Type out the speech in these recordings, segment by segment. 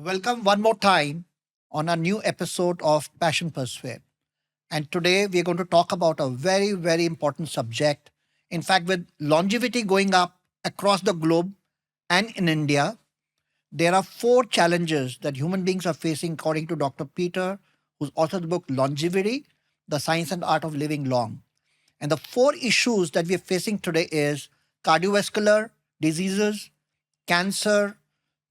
Welcome one more time on a new episode of Passion Pursuit. And today we're going to talk about a very, very important subject. In fact, with longevity going up across the globe and in India, there are four challenges that human beings are facing, according to Dr. Peter, who's authored the book Longevity, The Science and Art of Living Long. And the four issues that we are facing today is cardiovascular diseases, cancer,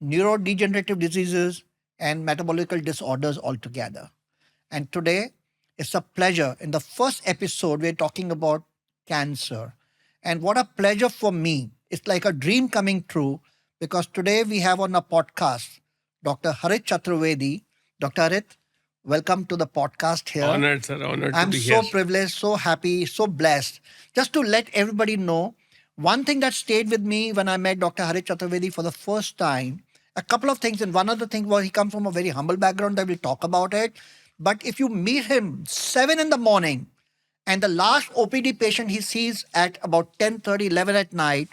neurodegenerative diseases, and metabolical disorders altogether. And today, it's a pleasure. In the first episode, we're talking about cancer. And what a pleasure for me. It's like a dream coming true because today we have on a podcast Dr. Harit Chaturvedi. Dr. Harit, welcome to the podcast here. Honored, sir. Honored to I'm be so here. privileged, so happy, so blessed. Just to let everybody know, one thing that stayed with me when I met Dr. Harit Chaturvedi for the first time, a couple of things, and one of the things was he comes from a very humble background that we'll talk about it. But if you meet him 7 in the morning and the last OPD patient he sees at about 10:30, 11 at night,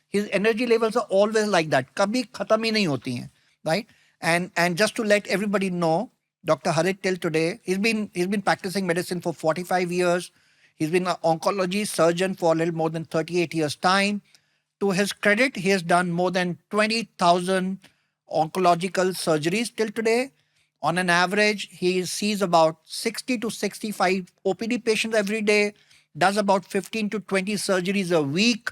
his energy levels are always like that. कभी खत्म ही नहीं होती हैं, right? And just to let everybody know, Dr. Harit till today, he's been practicing medicine for 45 years. He's been an oncology surgeon for a little more than 38 years time. To his credit, he has done more than 20,000 oncological surgeries till today. On an average, he sees about 60 to 65 OPD patients every day, does about 15 to 20 surgeries a week,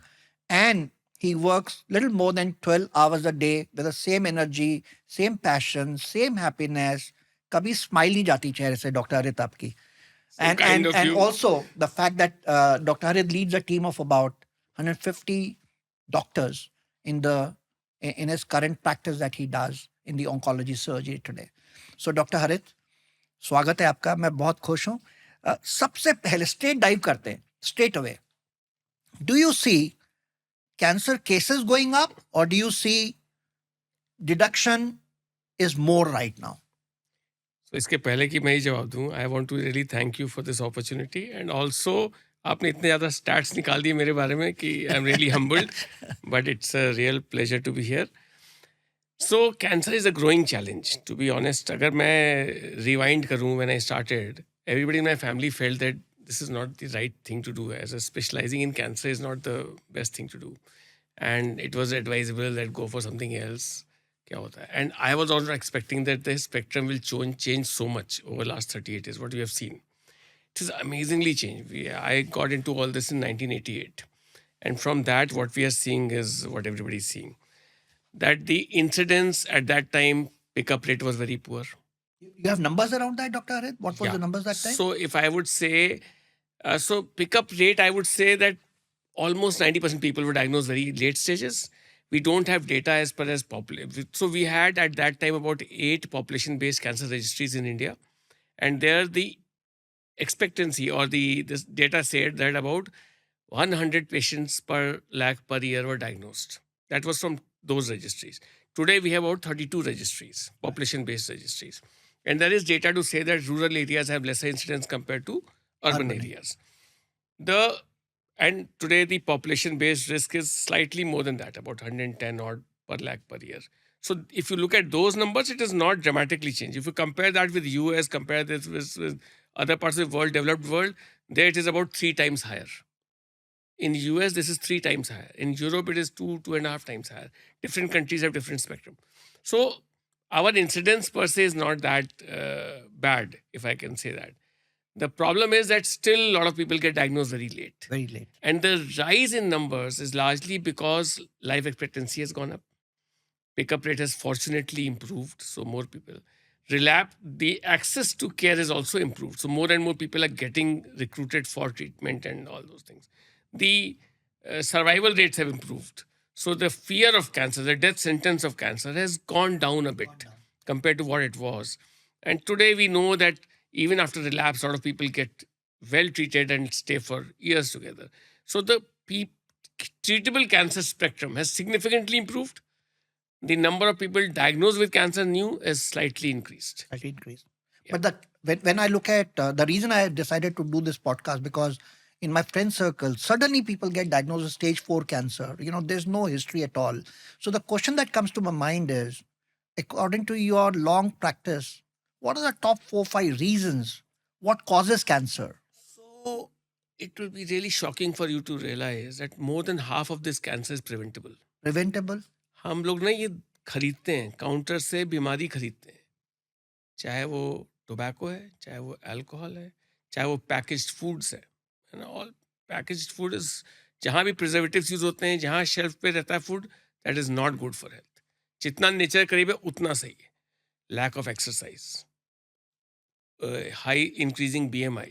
and he works little more than 12 hours a day with the same energy, same passion, same happiness. कभी smile नहीं जाती चेहरे से doctor हरित आपकी. So And kind and of and you. also the fact that Dr. Harit leads a team of about 150 doctors in his current practice that he does in the oncology surgery today. So Dr. Harit, स्वागत है आपका. मैं बहुत खुश हूँ. सबसे पहले straight dive करते हैं, straight away. Do you see cancer cases going up, or do you see deduction is more right now? So इसके पहले कि मैं ही जवाब दूं, I want to really thank you for this opportunity and also आपने इतने ज़्यादा stats निकाल दिए मेरे बारे में कि I'm really humbled, but it's a real pleasure to be here. So cancer is a growing challenge. To be honest, अगर मैं rewind करूं when I started, everybody in my family felt that this is not the right thing to do. As a specializing in cancer is not the best thing to do, and it was advisable that go for something else. क्या होता है? And I was also expecting that the spectrum will change so much over the last 38 years. What we have seen, it is amazingly changed. I got into all this in 1988, and from that, what we are seeing is what everybody is seeing. That the incidence at that time pickup rate was very poor. You have numbers around that, Dr. Harit? What was the numbers that time? So if I would say, so pickup rate, I would say that almost 90% people were diagnosed very late stages. We don't have data as per as population. So we had at that time about 8 population-based cancer registries in India. And there the expectancy or this data said that about 100 patients per lakh per year were diagnosed. That was from those registries. Today we have about 32 registries, population-based registries. And there is data to say that rural areas have lesser incidence compared to urban areas. And today the population-based risk is slightly more than that, about 110 odd per lakh per year. So if you look at those numbers, it is not dramatically changed. If you compare that with US, compare this with other parts of the world, developed world, there it is about 3 times higher. In US, this is 3 times higher. In Europe, it is 2.5 times higher. Different countries have different spectrum. So our incidence per se is not that bad, if I can say that. The problem is that still a lot of people get diagnosed very late. Very late. And the rise in numbers is largely because life expectancy has gone up. Pickup rate has fortunately improved, so more people. Relapse, the access to care is also improved. So more and more people are getting recruited for treatment and all those things. The survival rates have improved. So the fear of cancer, the death sentence of cancer has gone down a bit compared to what it was. And today we know that even after relapse, a lot of people get well treated and stay for years together. So the treatable cancer spectrum has significantly improved. The number of people diagnosed with cancer new is slightly increased. Slightly increased. Yeah. But when I look at the reason I decided to do this podcast, because in my friend circle, suddenly people get diagnosed with stage 4 cancer. There's no history at all. So the question that comes to my mind is according to your long practice, what are the top 4-5 reasons? What causes cancer? So it will be really shocking for you to realize that more than half of this cancer is preventable. Preventable? हम लोग ना ये खरीदते हैं, counter से बीमारी खरीदते हैं, चाहे वो टोबैको है, चाहे वो अल्कोहल है, चाहे वो पैकेज्ड फूड्स है ना. ऑल पैकेज्ड फूड इज, जहाँ भी प्रिजर्वेटिव्स यूज होते हैं, जहाँ शेल्फ पे रहता है food, that is not good for health. जितना नेचर करीब है उतना सही है. Lack of exercise, high increasing BMI,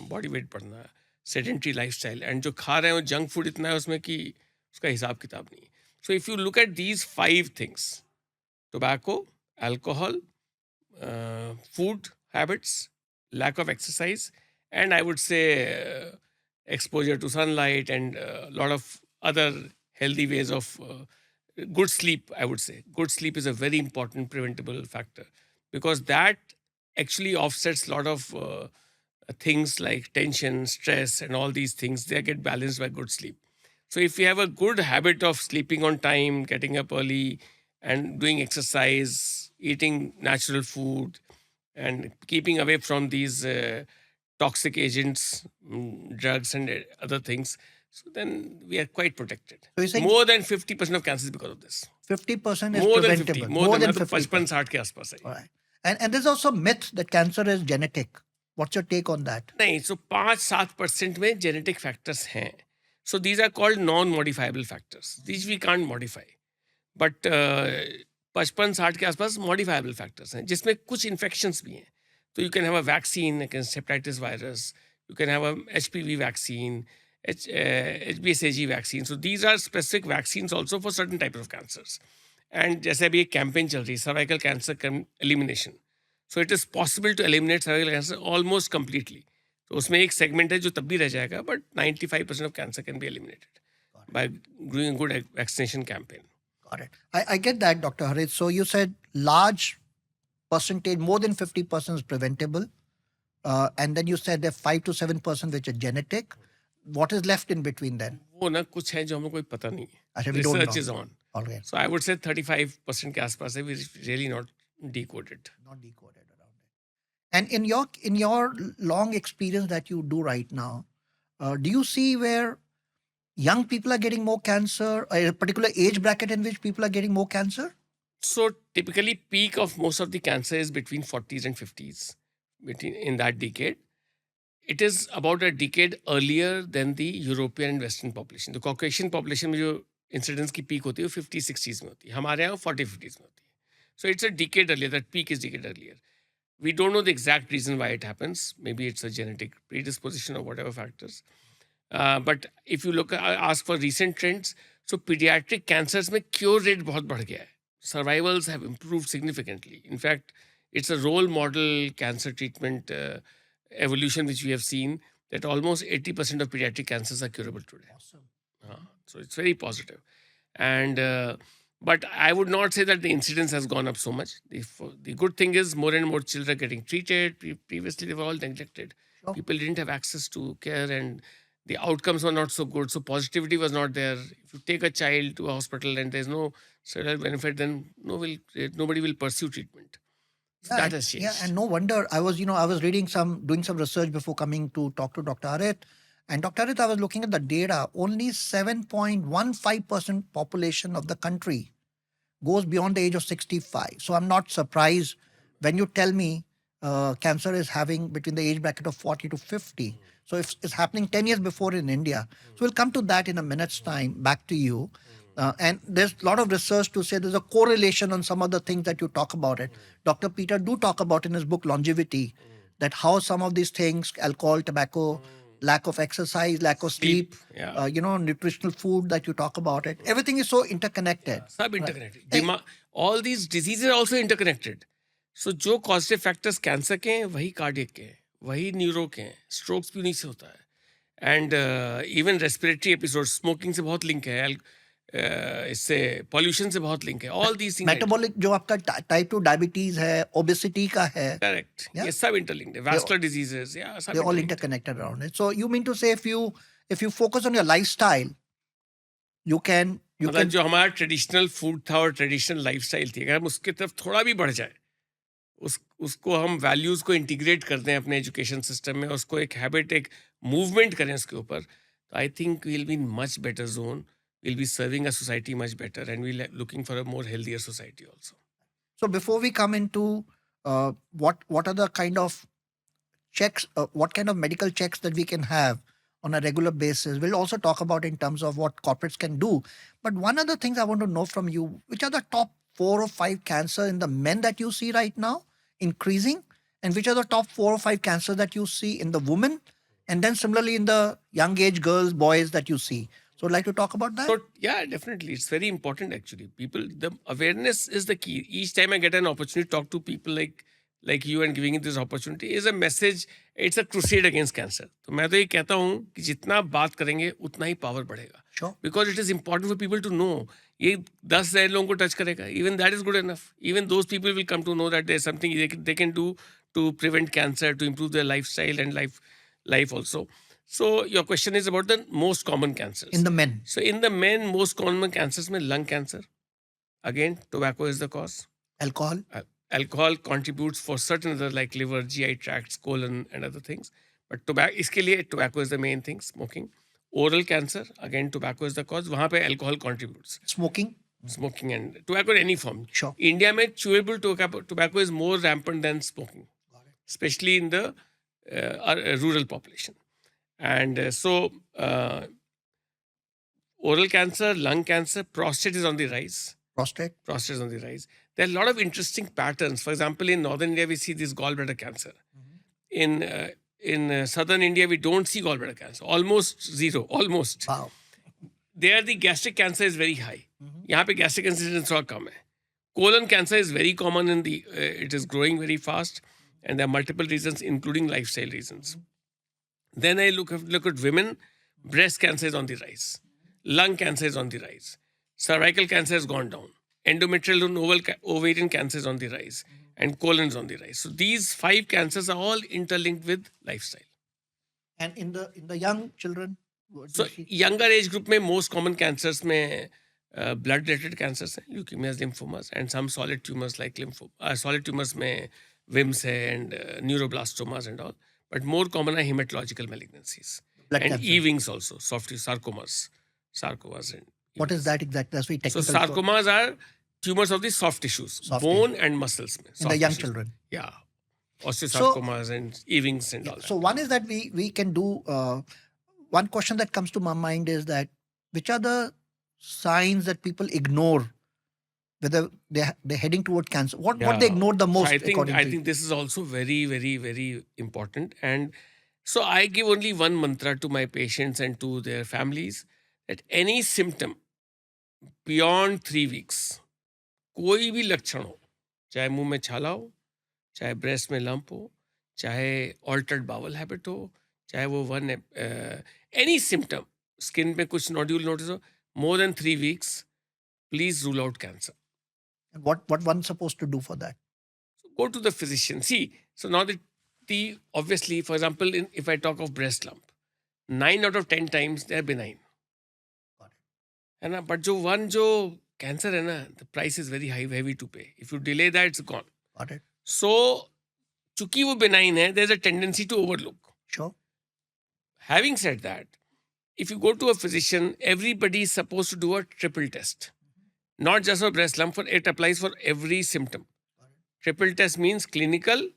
body weight बढ़ना, सेडेंट्री लाइफस्टाइल, एंड जो खा रहे हैं वो जंक फूड इतना है उसमें कि उसका हिसाब किताब नहीं है. So if you look at these 5 things, tobacco, alcohol, food habits, lack of exercise, and I would say exposure to sunlight, and a lot of other healthy ways of good sleep. I would say good sleep is a very important preventable factor, because that actually offsets a lot of things like tension, stress, and all these things. They get balanced by good sleep. So if you have a good habit of sleeping on time, getting up early, and doing exercise, eating natural food, and keeping away from these toxic agents, drugs, and other things, so then we are quite protected. So you're saying More than 50% of cancers because of this. 50% is More than preventable. 50. More than 50%. 55-60 के आसपास है. All right. And there's also myth that cancer is genetic. What's your take on that? नहीं, so 5-7% में genetic factors हैं. So these are called non-modifiable factors. These we can't modify. But 55-60 के आसपास modifiable factors हैं, जिसमें कुछ infections भी हैं. So you can have a vaccine against hepatitis virus. You can have a HPV vaccine, HBsAg vaccine. So these are specific vaccines also for certain types of cancers. And जैसे अभी एक campaign चल रही है, cervical cancer elimination. So it is possible to eliminate cervical cancer almost completely. तो उसमें एक segment है जो तब भी रह जाएगा, but 95% of cancer can be eliminated by doing a good vaccination campaign. Got it. I get that, Dr. Harit. So you said large percentage, more than 50% is preventable. And then you said there 5 to 7% which are genetic. What is left in between then? वो ना कुछ है जो हमें कोई पता नहीं है. Actually, we don't Research know. is on. All right. So I would say 35% के आसपास है, which is really not decoded. Not decoded around it. And in your long experience that you do right now, do you see where young people are getting more cancer, a particular age bracket in which people are getting more cancer? So typically peak of most of the cancer is between 40s and 50s, in that decade. It is about a decade earlier than the European and Western population. The Caucasian population में जो incidence की peak होती है वो 50-60s में होती है. हमारे यहाँ 40-50s में होती है. So it's a decade earlier. That peak is decade earlier. We don't know the exact reason why it happens. Maybe it's a genetic predisposition or whatever factors. But if you ask for recent trends, so pediatric cancers में cure rate बहुत बढ़ गया है. Survivals have improved significantly. In fact, it's a role model cancer treatment evolution which we have seen, that almost 80% of pediatric cancers are curable today. Awesome. So it's very positive. And but I would not say that the incidence has gone up so much. The good thing is more and more children are getting treated. Previously, they were all neglected. Sure. People didn't have access to care, and the outcomes were not so good. So positivity was not there. If you take a child to a hospital and there's no social benefit, then nobody will pursue treatment. So that has changed. Yeah, and no wonder. I was doing some research before coming to talk to Dr. Harit. And Dr. Harit, I was looking at the data. Only 7.15% population of the country goes beyond the age of 65. So I'm not surprised when you tell me cancer is having between the age bracket of 40 to 50. So if it's happening 10 years before in India. So we'll come to that in a minute's time. Back to you. And there's a lot of research to say there's a correlation on some of the things that you talk about it. Dr. Peter do talk about in his book Longevity, that how some of these things, alcohol, tobacco, lack of exercise, lack of sleep, nutritional food that you talk about it. Everything is so interconnected. Sub interconnected. Right. All these diseases are also interconnected. So जो causative factors cancer के हैं, वही cardiac के हैं, वही neuro के हैं, strokes भी उन्हीं से होता है. And even respiratory episodes, smoking से बहुत link है, इससे pollution से बहुत link है. All these things. Metabolic जो आपका type 2 diabetes है, obesity का है. Correct. Yeah? ये सब interlinked है. Vascular diseases, yeah, सब they're all interconnected around it. So you mean to say if you focus on your lifestyle, you can You मतलब can जो हमारा ट्रेडिशनल फूड था और ट्रेडिशनल लाइफस्टाइल थी, अगर हम उसकी तरफ थोड़ा भी बढ़ जाए, उसको हम वैल्यूज़ को इंटीग्रेट कर दें अपने एजुकेशन सिस्टम में, उसको एक हैबिट, एक मूवमेंट करें उसके ऊपर, तो I think we'll be in much better zone, we'll be serving a society much better, and we'll looking for a more healthier society also. So before we come into what are the kind of checks, what kind of medical checks that we can have on a regular basis, we'll also talk about in terms of what corporates can do. But one other thing I want to know from you, which are the top 4 or 5 cancer in the men that you see right now increasing, and which are the top 4 or 5 cancers that you see in the women, and then similarly in the young age girls, boys that you see. So I'd like to talk about that. So yeah, definitely, it's very important actually. People, the awareness is the key. Each time I get an opportunity to talk to people like you and giving it this opportunity is a message. It's a crusade against cancer. तो मैं तो ये कहता हूँ कि जितना बात करेंगे उतना ही पावर बढ़ेगा. Sure. Because it is important for people to know. ये 10 लोगों को टच करेगा. Even that is good enough. Even those people will come to know that there's something they can do to prevent cancer, to improve their lifestyle and life also. So your question is about the most common cancers. In the men. So in the men, most common cancers में lung cancer. Again, tobacco is the cause. Alcohol. Alcohol contributes for certain other like liver, GI tracts, colon and other things. But इसके लिए tobacco is the main thing, smoking. Oral cancer, again tobacco is the cause. वहाँ पे alcohol contributes. Smoking. Smoking and tobacco in any form. Sure. India में chewable tobacco is more rampant than smoking. Especially in the rural population. And oral cancer, lung cancer, prostate is on the rise. Prostate. Prostate is on the rise. There are a lot of interesting patterns. For example, in northern India, we see this gallbladder cancer. In southern India, we don't see gallbladder cancer. Almost zero. Almost. Wow. There, the gastric cancer is very high. यहाँ पे gastric incidence थोड़ा कम है. Colon cancer is very common in the. It is growing very fast, and there are multiple reasons, including lifestyle reasons. Then I look at women. Breast cancer is on the rise. Lung cancer is on the rise. Cervical cancer has gone down. Endometrial and ovarian cancer is on the rise. And colon is on the rise. So these 5 cancers are all interlinked with lifestyle. And in the young children? So younger age group में most common cancers में blood related cancers हैं, leukemias, lymphomas, and some solid tumors like solid tumors में WIMS है and neuroblastomas and all. But more common are hematological malignancies. Blood and cancer. Ewing's also, soft sarcomas and what is that exactly? That's very technical. So sarcomas are tumors of the soft tissues, bone and muscles. In the young children. Yeah. Osteosarcomas and Ewing's and all that. So one is that we can do, one question that comes to my mind is that which are the signs that people ignore whether they're heading toward cancer? What they ignore the most? So I think this is also very, very, very important. And so I give only one mantra to my patients and to their families that any symptom beyond 3 weeks, कोई भी लक्षण हो, चाहे मुंह में छाला हो, चाहे ब्रेस्ट में लंप हो, चाहे ऑल्टर्ड बावल हैबिट हो, चाहे वो any symptom, skin में कुछ नोड्यूल नोटिस हो, more than 3 weeks, please rule out cancer. And what one's supposed to do for that? So go to the physician. See, so now obviously, for example, if I talk of breast lump, 9 out of 10 times they are benign. Got it. है ना? But जो cancer है ना, the price is very heavy to pay. If you delay that, it's gone. Got it. So, चूंकि वो benign है, there's a tendency to overlook. Sure. Having said that, if you go to a physician, everybody is supposed to do a triple test. Not just for breast lump, it applies for every symptom. Triple test means clinical,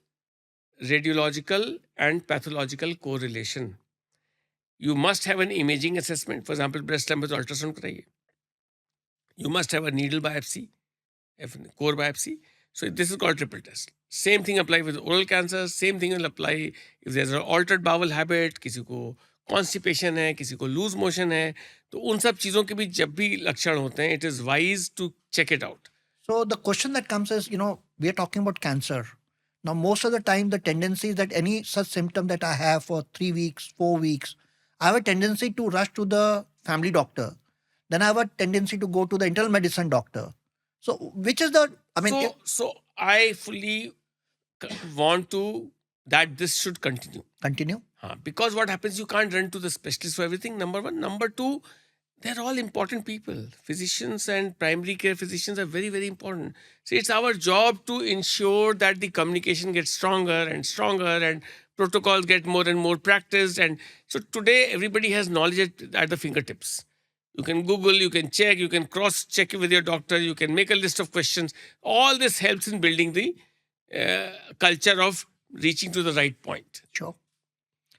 radiological, and pathological correlation. You must have an imaging assessment. For example, breast lump is ultrasound कराइए. You must have a needle biopsy, core biopsy. So this is called triple test. Same thing apply with oral cancer. Same thing will apply if there's an altered bowel habit, किसी को constipation है, किसी को loose motion है. तो उन सब चीज़ों के भी जब भी लक्षण होते हैं, it is wise to check it out. So the question that comes is, we are talking about cancer. Now, most of the time, the tendency is that any such symptom that I have for 3 weeks, 4 weeks, I have a tendency to rush to the family doctor. Then I have a tendency to go to the internal medicine doctor. So which is So I fully want that this should continue. Continue? Because what happens, you can't run to the specialist for everything, number one. Number two, they're all important people. Physicians and primary care physicians are very, very important. So it's our job to ensure that the communication gets stronger and stronger and protocols get more and more practiced. And so today everybody has knowledge at the fingertips. You can Google, you can check, you can cross-check it with your doctor, you can make a list of questions. All this helps in building the culture of reaching to the right point. Sure.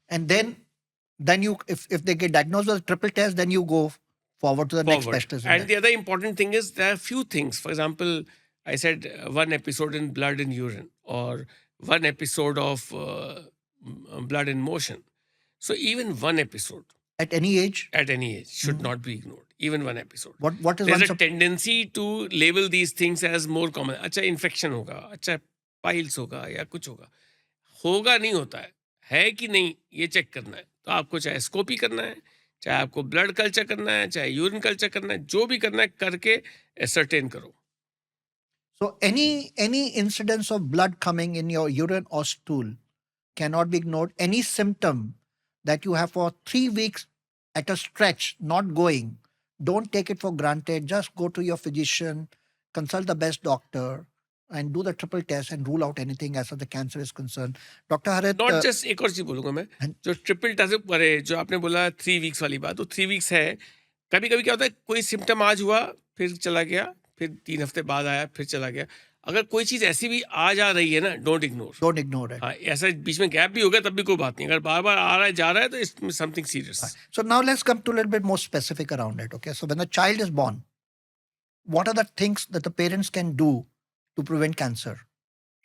And then you, if they get diagnosed with a triple test, then you go forward to the next Forward. specialist. And the other important thing is there are few things. For example, I said one episode in blood and urine, or one episode of blood in motion. So even one episode At any age, at any age should not be ignored. Even one episode. what is There's one a tendency to label these things as more common. अच्छा infection होगा, अच्छा piles होगा या कुछ होगा. होगा नहीं होता है कि नहीं ये चेक करना है. तो आपको चाहे स्कोपी करना है, चाहे आपको ब्लड कल्चर करना है, चाहे यूरिन कल्चर करना है, जो भी करना है करके एसर्टेन करो. So any incidence of blood coming in your urine or stool cannot be ignored. Any symptom that you have for 3 weeks at a stretch not going, don't take it for granted. Just go to your physician, consult the best doctor, and do the triple test and rule out anything as far as the cancer is concerned. Dr. Harit, not just एक और चीज बोलूंगा मैं, जो triple test अरे जो आपने बोला 3 वीक्स वाली बात, तो 3 वीक्स है. कभी कभी क्या होता है, कोई सिम्टम आज हुआ फिर चला गया, फिर 3 हफ्ते बाद आया फिर चला गया. अगर कोई चीज ऐसी भी आ जा रही है ना, don't ignore. don't ignore it. हाँ, ऐसा बीच में गैप भी हो गया तब भी कोई बात नहीं. अगर बार बार आ रहा है जा रहा है तो it's something serious. So now let's come to a little bit more specific around it. Okay, so when the child is born, what are the things that the parents can do to prevent cancer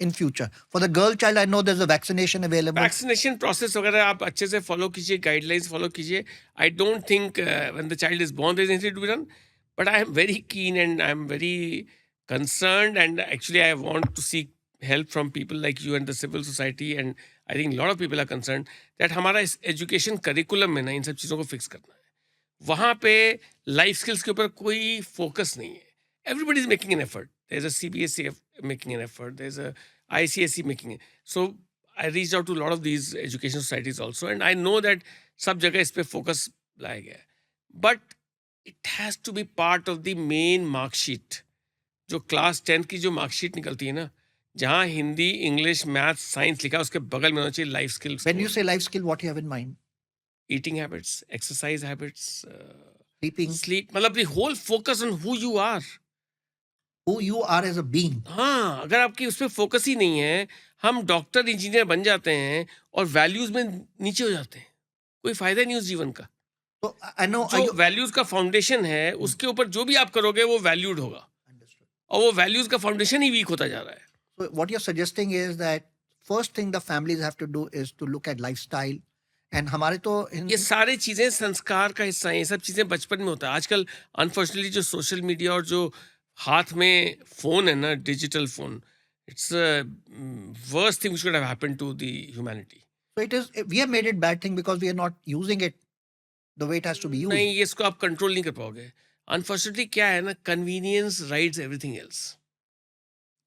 in future? For the girl child, I know there's a vaccination available. Vaccination process वगैरह आप अच्छे से follow कीजिए, guidelines follow कीजिए. I don't think when the child is born there is anything to be done, but I am very keen and I am very concerned, and actually I want to seek help from people like you and the civil society, and I think a lot of people are concerned that हमारा इस education curriculum में ना इन सब चीज़ों को fix करना है. वहाँ पे लाइफ स्किल्स के ऊपर कोई फोकस नहीं है. Everybody is making an effort. There's a CBSE making an effort. There's a ICSE making it. So I reached out to a lot of these education societies also, and I know that सब जगह इस पे focus लाया गया है. But it has to be part of the main mark sheet. जो class 10 की जो मार्कशीट निकलती है ना, जहाँ हिंदी, इंग्लिश, मैथ, साइंस लिखा है, उसके बगल में होना चाहिए life skills. When you say life skill, what you have in mind? Eating habits, exercise habits, Sleeping, sleep, मतलब the whole focus on who you are. who you are as a being. हाँ, अगर आपकी उस पर focus ही नहीं है, हम doctor engineer बन जाते हैं और वैल्यूज में नीचे हो जाते हैं. कोई फायदा नहीं उस जीवन का. So I know. जो वैल्यूज का फाउंडेशन है, उसके ऊपर जो भी आप करोगे वो वैल्यूड होगा, Understood. और वो वैल्यूज का फाउंडेशन ही वीक होता जा रहा है. So what you're suggesting is that first thing the families have to do is to look at lifestyle. And हमारे तो ये सारी चीजें संस्कार का हिस्सा हैं. ये सब चीजें बचपन में होता है. आजकल अनफॉर्चुनेटली जो सोशल मीडिया और जो हाथ में फोन है ना, digital phone, it's worst thing which could have happened to the humanity. so it is, we have made it bad thing because we are not using it the way it has to be used. नहीं, ये इसको आप control नहीं कर पाओगे. Unfortunately क्या है ना, convenience rides everything else.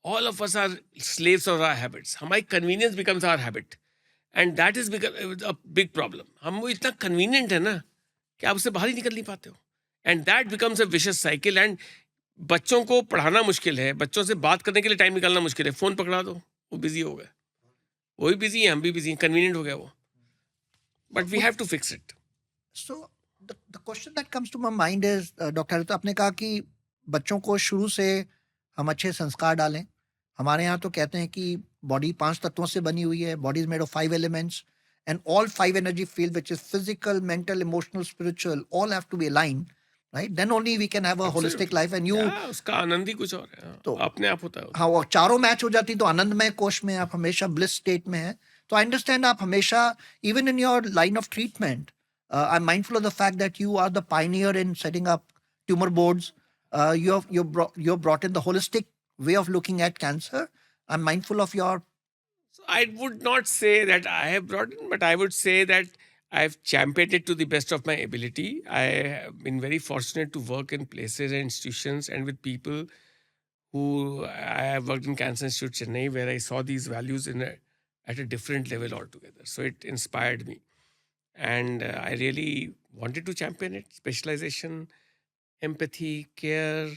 All of us are slaves of our habits. हमारी convenience becomes our habit, and that is a big problem. हम वो इतना कन्वीनियंट है ना कि आप उससे बाहर ही निकल नहीं पाते हो, and that becomes a vicious cycle. And बच्चों को पढ़ाना मुश्किल है, बच्चों से बात करने के लिए टाइम निकालना मुश्किल है. फोन पकड़ा दो, वो बिजी हो गए. वो भी बिजी है, हम भी बिजी हैं. कन्वीनियंट हो गया वो. But we have to fix it. So the question that comes to my mind is, doctor Harit, आपने कहा कि बच्चों को शुरू से हम अच्छे संस्कार डालें. हमारे यहाँ तो कहते हैं कि बॉडी 5 तत्वों से बनी हुई है. Body is made of 5 elements, and all 5 energy field, which is physical, mental, emotional, spiritual, all have to be aligned, right? Then only we can have a holistic life. And you, उसका आनंद ही कुछ और है. तो अपने आप होता है. हाँ, और चारों मैच हो जाती तो आनंदमय कोश में आप हमेशा ब्लिस स्टेट में हैं. तो आई अंडरस्टैंड आप हमेशा, even in your line of treatment, I am mindful of the fact that you are the pioneer in setting up tumour boards. You brought in the holistic way of looking at cancer. I'm mindful of your. So I would not say that I have brought in, but I would say that I've championed it to the best of my ability. I have been very fortunate to work in places and institutions and with people who I have worked in Cancer Institute Chennai, where I saw these values at a different level altogether. So it inspired me. And I really wanted to champion it. Specialization, empathy, care,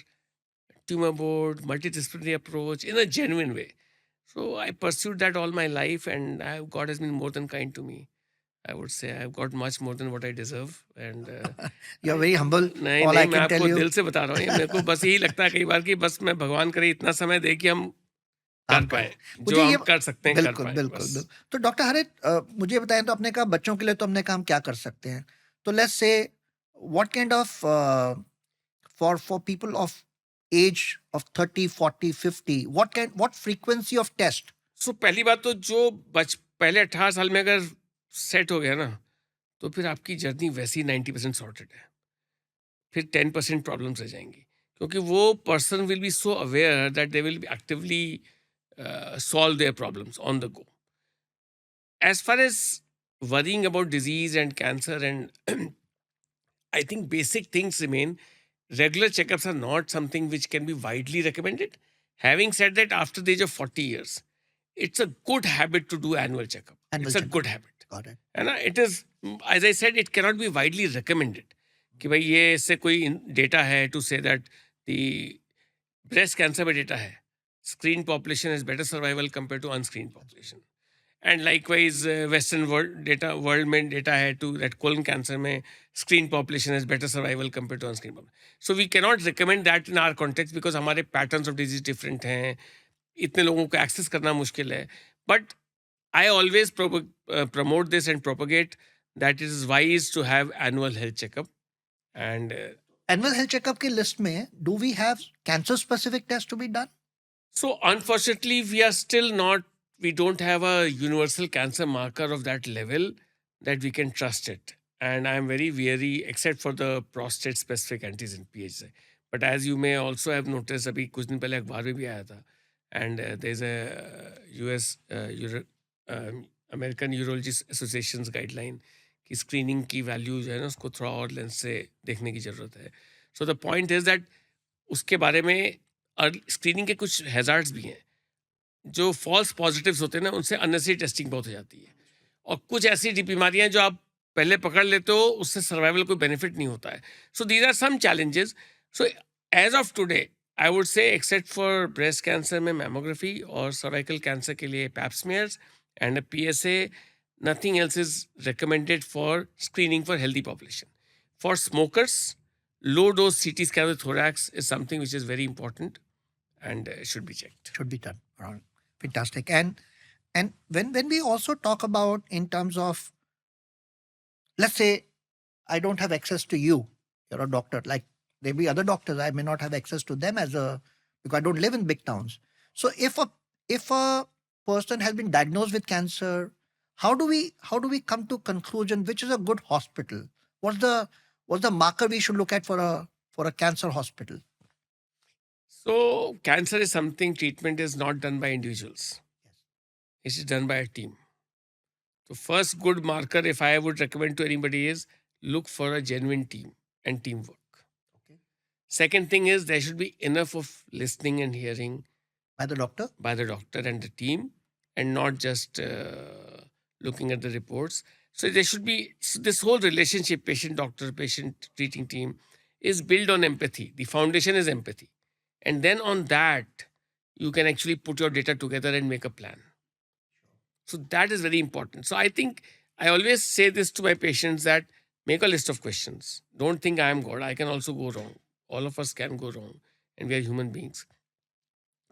tumor board, multidisciplinary approach in a genuine way. So I pursued that all my life, and God has been more than kind to me. I would say I've got much more than what I deserve. And You're very humble. नहीं All नहीं I मैं can tell आपको you. दिल से बता रहा हूँ, ये मेरे को बस यही लगता है कई बार कि बस मैं भगवान करे इतना समय दे कि हम कर काम करें पाए मुझे जो ये हम कर सकते हैं, कर बिल्कुल पाए बिल्कुल बस. बिल्कुल तो डॉक्टर हरित मुझे बताएं तो आपने कहा बच्चों के लिए तो हमने कहा हम क्या कर सकते हैं तो let's say what kind of for people of age of 30 40 50 what frequency of test सो पहली बात तो जो पहले 18 साल में अगर सेट हो गया ना, तो फिर आपकी जर्नी वैसी 90% सॉर्टेड है. फिर 10% प्रॉब्लम्स रह जाएंगी, क्योंकि वो person will be so aware that they will actively solve their problems on the go. As far as worrying about disease and cancer, and I think basic things remain. Regular checkups are not something which can be widely recommended. Having said that, after the age of 40 years, it's a good habit to do annual checkup. Annual It's a checkup. good habit. got it है ना? It is, as I said, it cannot be widely recommended. कि भाई ये इससे कोई data है to say that the breast cancer में data है. Screened population has better survival compared to unscreened population. And likewise, Western world में data है to that colon cancer में screened population has better survival compared to unscreened population. So we cannot recommend that in our context because हमारे patterns of disease different हैं, इतने लोगों को access करना मुश्किल है. But I always promote this and propagate that it is wise to have annual health checkup. And annual health checkup की list में do we have cancer specific tests to be done so unfortunately, we don't have a universal cancer marker of that level that we can trust it. And I'm very wary, except for the prostate specific antigen PSA. But as you may also have noticed, अभी कुछ दिन पहले अखबार में भी आया था. And there's a US American Urology Association's guideline कि स्क्रीनिंग की वैल्यू जो है ना उसको थोड़ा और लेंस से देखने की ज़रूरत है. So the point is that उसके बारे में स्क्रीनिंग के कुछ हैजार्ड्स भी हैं. जो फॉल्स पॉजिटिव्स होते हैं ना, उनसे अननेसेसरी टेस्टिंग बहुत हो जाती है. और कुछ ऐसी बीमारियां जो आप पहले पकड़ लेते हो, उससे सर्वाइवल कोई बेनिफिट नहीं होता है. So these are some challenges. So as of today I would say except for breast cancer में मैमोग्राफी और सर्वाइकल कैंसर के लिए pap smears and PSA, nothing else is recommended for screening for healthy population. For smokers, low dose CT scan of the thorax is something which is very important and should be checked. should be done fantastic and when we also talk about in terms of let's say I don't have access to you, you're a doctor, like there be other doctors I may not have access to them because I don't live in big towns. So if a person has been diagnosed with cancer, how do we come to conclusion which is a good hospital? What's the marker we should look at for a cancer hospital? So cancer is something, treatment is not done by individuals. It is done by a team. So first good marker, if I would recommend to anybody, is look for a genuine team and teamwork. Okay. Second thing is there should be enough of listening and hearing By the doctor and the team, and not just looking at the reports. So there should be, so this whole relationship, patient-doctor, patient-treating team, is built on empathy. The foundation is empathy. And then on that, you can actually put your data together and make a plan. So that is very important. So I think I always say this to my patients that make a list of questions. Don't think I am God. I can also go wrong. All of us can go wrong. And we are human beings.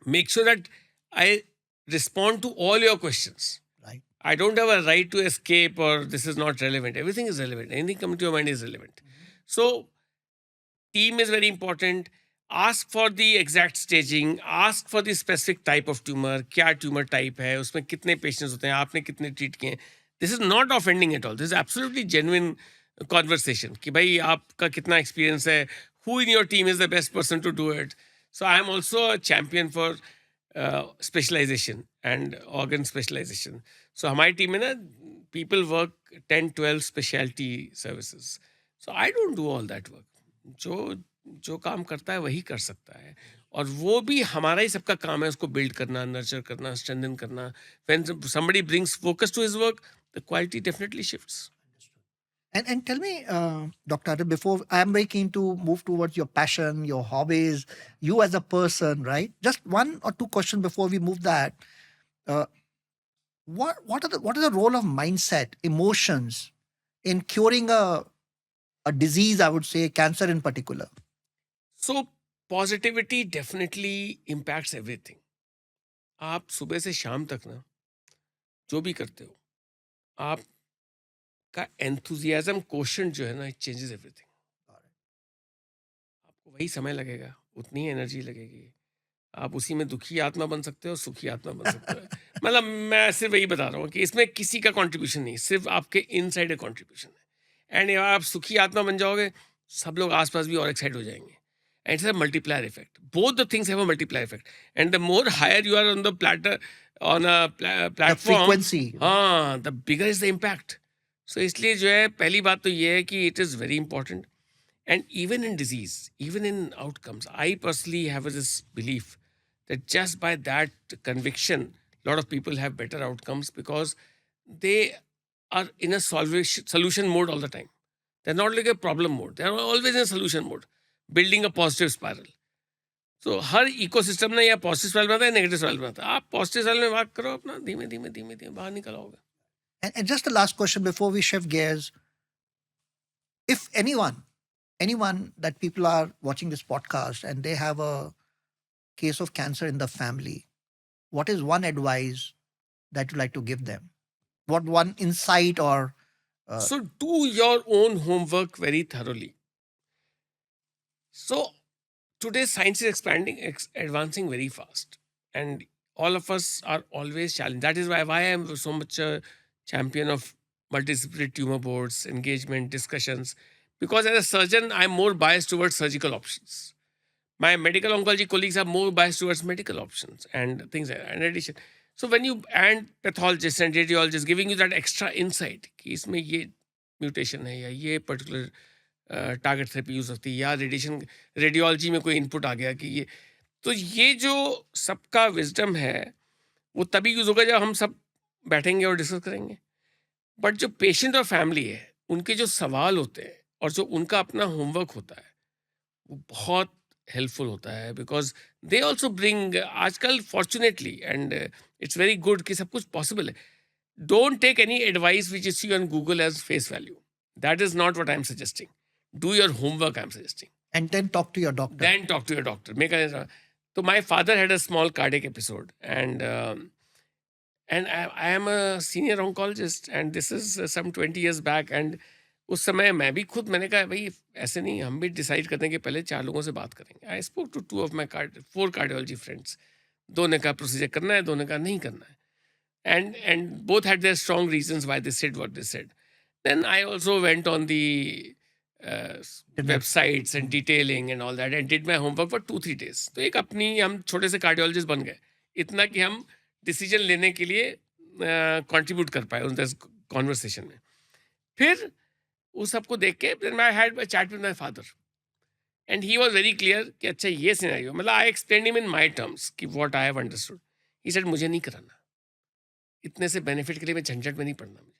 Make sure that I respond to all your questions. Right. I don't have a right to escape or this is not relevant. Everything is relevant. Anything coming to your mind is relevant. So team is very important. Ask for the exact staging. Ask for the specific type of tumor. क्या tumor type है? उसमें कितने patients होते हैं? आपने कितने treat किए? This is not offending at all. This is absolutely genuine conversation. कि भाई आपका कितना experience है? Who in your team is the best person to do it? So I am also a champion for specialization and organ specialization. So हमारी team में ना people work 10-12 specialty services. So I don't do all that work. जो काम करता है वही कर सकता है, और वो भी हमारा ही सबका काम है उसको बिल्ड करना, नर्चर करना, स्ट्रेंथन करना. When somebody brings focus to his work, the quality definitely shifts. And tell me, Dr. Arif, before I'm very keen to move towards your passion, your hobbies, you as a person, right? Just one or two questions before we move that. Uh, what is the role of mindset, emotions in curing a disease? I would say cancer in particular. So positivity definitely impacts everything. आप सुबह से शाम तक ना जो भी करते हो, आपका एंथुजियाज्म क्वोशंट जो है ना, इट चेंजेस एवरीथिंग. आपको वही समय लगेगा, उतनी ही एनर्जी लगेगी. आप उसी में दुखी आत्मा बन सकते हो, सुखी आत्मा बन सकते हो. मतलब मैं सिर्फ वही बता रहा हूँ कि इसमें किसी का कंट्रीब्यूशन नहीं, सिर्फ आपके इनसाइड का कंट्रीब्यूशन है. एंड आप सुखी आत्मा बन जाओगे, सब लोग आसपास भी और एक्साइट हो जाएंगे. And it's a multiplier effect. Both the things have a multiplier effect. And the more higher you are on the platter, on a The platform, frequency. हाँ, the bigger is the impact. So इसलिए जो है, पहली बात तो ये है कि it is very important. And even in disease, even in outcomes, I personally have this belief that just by that conviction, a lot of people have better outcomes because they are in a solution mode all the time. They're not like a problem mode. They're always in a solution mode, building a positive spiral. So her ecosystem ना या positive spiral बनाता है या negative spiral बनाता है. आप positive spiral में work करो अपना, धीमे धीमे धीमे धीमे बाहर निकल आओगे. And just the last question before we shift gears. If anyone that people are watching this podcast and they have a case of cancer in the family, what is one advice that you like to give them? What one insight or So do your own homework very thoroughly. So today science is advancing very fast, and all of us are always challenged. That is why I am so much a champion of multidisciplinary tumor boards, engagement, discussions, because as a surgeon, I'm more biased towards surgical options. My medical oncology colleagues are more biased towards medical options and things like that. In addition, so when you and pathologists and radiologists giving you that extra insight कि इसमें ये mutation है या ये particular target therapy use होती है या radiology में कोई इनपुट आ गया कि ये, तो ये जो सबका विजडम है वो तभी यूज होगा जब हम सब बैठेंगे और डिस्कस करेंगे. बट जो पेशेंट और फैमिली है, उनके जो सवाल होते हैं और जो उनका अपना होमवर्क होता है, वो बहुत हेल्पफुल होता है. बिकॉज दे ऑल्सो ब्रिंग, आजकल fortunately and it's very good कि सब कुछ पॉसिबल है. Don't take any advice which is see on Google as face value. That is not what I am suggesting. Do your homework, I'm suggesting. and then talk to your doctor. Then talk to your doctor. So my father had a small cardiac episode, and I am a senior oncologist, and this is some 20 years back. And उस समय मैं भी खुद मैंने कहा भाई ऐसे नहीं, हम भी डिसाइड करते हैं कि पहले 4 लोगों से बात करेंगे. I spoke to 2 of my 4 cardiology friends. 2 ने कहा प्रोसीजर करना है, 2 ने कहा नहीं करना है. And both had their strong reasons why they said what they said. Then I also went on the websites and detailing and all that and did my homework for 2-3 days. तो एक अपनी हम छोटे से कार्डियोलॉजिस्ट बन गए, इतना कि हम डिसीजन लेने के लिए कंट्रीब्यूट कर पाए उन कॉन्वर्सेशन में. फिर उस सबको देख के then I had a chat with my father and he was very clear कि अच्छा ये सिनेरियो, मतलब I explained him in my terms कि what I have understood. He said मुझे नहीं कराना, इतने से बेनिफिट के लिए मैं झंझट में नहीं पड़ना मुझे.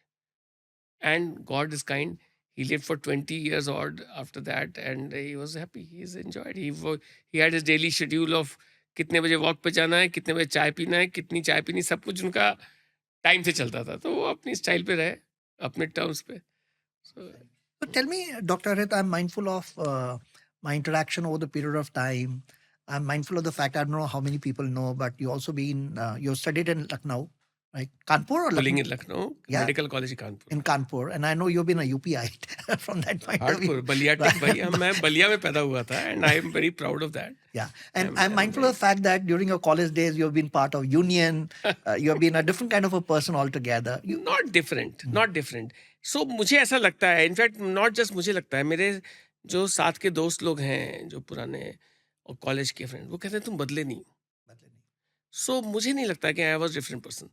And God is kind. He lived for 20 years odd after that, and he was happy. He's enjoyed. He had his daily schedule of कितने बजे वॉक पे जाना है, कितने बजे चाय पीना है, कितनी चाय पीनी, सब कुछ उनका टाइम से चलता था. तो वो अपनी स्टाइल पे रहे, अपने टर्म्स पे. So tell me, Dr. Harit, I'm mindful of my interaction over the period of time. I'm mindful of the fact, I don't know how many people know, but you also you studied in Lucknow, right? Kanpur or Schooling Lucknow? in Lucknow, Yeah. Medical College Kanpur. In Kanpur, and I know you've been a UPite from that point of Hardcore, view. बलियाटिक भाई. मैं बलिया में पैदा हुआ था, and I am very proud of that. Yeah, and I'm mindful of the fact that during your college days, you've been part of union. You've been a different kind of a person altogether. Not different, not different. So मुझे ऐसा लगता है, in fact not just मुझे लगता है, मेरे जो साथ के दोस्त लोग हैं, जो पुराने और कॉलेज के फ्रेंड, वो कहते हैं तुम बदले नहीं. सो मुझे नहीं लगता कि आई वॉज डिफरेंट पर्सन.